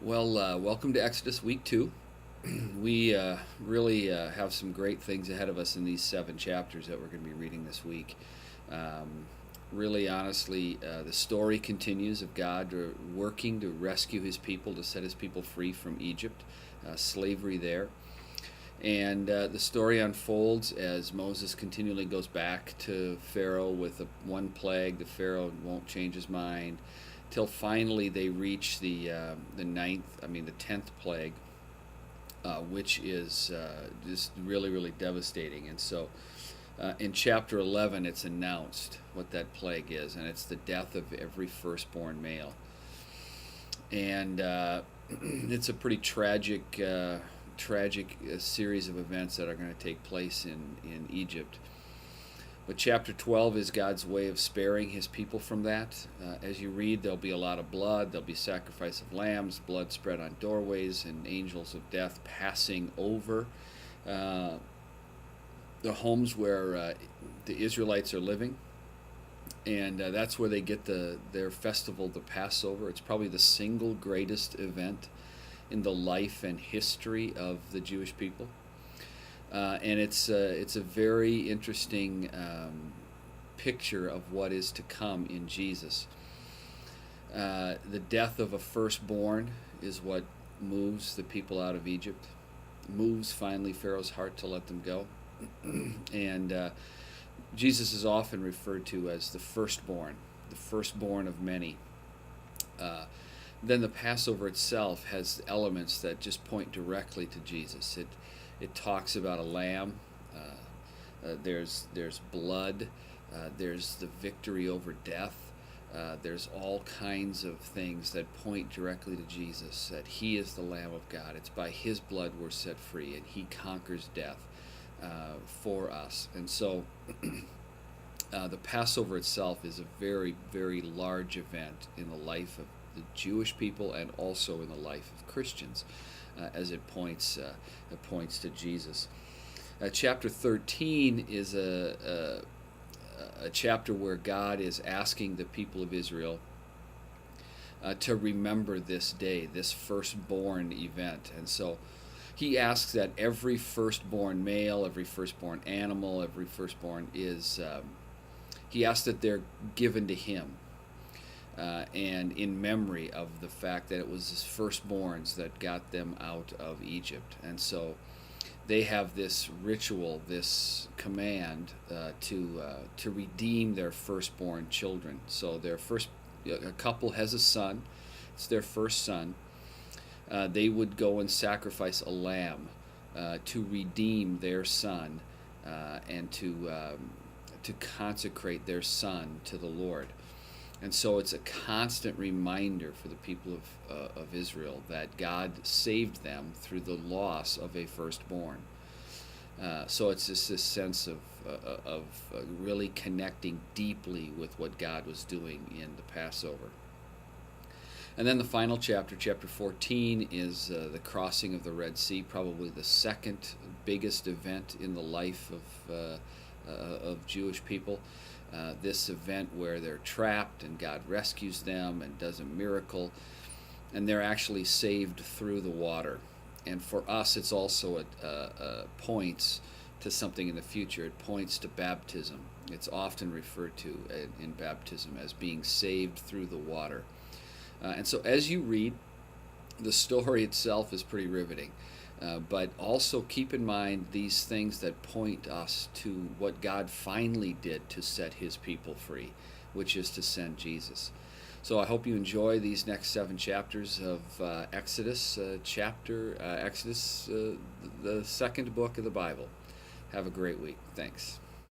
Welcome to Exodus Week 2. We really have some great things ahead of us in these 7 chapters that we're going to be reading this week. Really, honestly, the story continues of God working to rescue his people, to set his people free from Egypt, slavery there. And the story unfolds as Moses continually goes back to Pharaoh with one plague. The Pharaoh won't change his mind till finally they reach the 10th plague, which is just really, really devastating. And so in chapter 11, it's announced what that plague is, and it's the death of every firstborn male. And it's a pretty tragic series of events that are going to take place in Egypt. But chapter 12 is God's way of sparing his people from that. As you read, there'll be a lot of blood. There'll be sacrifice of lambs, blood spread on doorways, and angels of death passing over the homes where the Israelites are living. And that's where they get their festival, the Passover. It's probably the single greatest event in the life and history of the Jewish people. And it's a very interesting picture of what is to come in Jesus. The death of a firstborn is what moves the people out of Egypt, moves finally Pharaoh's heart to let them go. And Jesus is often referred to as the firstborn of many. Then the Passover itself has elements that just point directly to Jesus. It talks about a lamb. There's blood. There's the victory over death. There's all kinds of things that point directly to Jesus, that he is the Lamb of God. It's by his blood we're set free, and he conquers death for us. And so the Passover itself is a very, very large event in the life of the Jewish people and also in the life of Christians. As it points to Jesus. Chapter 13 is a chapter where God is asking the people of Israel to remember this day, this firstborn event. And so he asks that every firstborn male, every firstborn animal, every firstborn he asks that they're given to him. And in memory of the fact that it was his firstborns that got them out of Egypt. And so they have this ritual, this command to redeem their firstborn children. So a couple has a son, it's their first son. They would go and sacrifice a lamb to redeem their son and to consecrate their son to the Lord. And so it's a constant reminder for the people of Israel that God saved them through the loss of a firstborn. So it's just this sense of really connecting deeply with what God was doing in the Passover. And then the final chapter, chapter 14, is the crossing of the Red Sea, probably the second biggest event in the life of Jewish people. This event where they're trapped and God rescues them and does a miracle, and they're actually saved through the water. And for us, it's also points to something in the future. It points to baptism. It's often referred to in baptism as being saved through the water. And so as you read, the story itself is pretty riveting. But also keep in mind these things that point us to what God finally did to set his people free, which is to send Jesus. So I hope you enjoy these next 7 chapters of Exodus, the second book of the Bible. Have a great week. Thanks.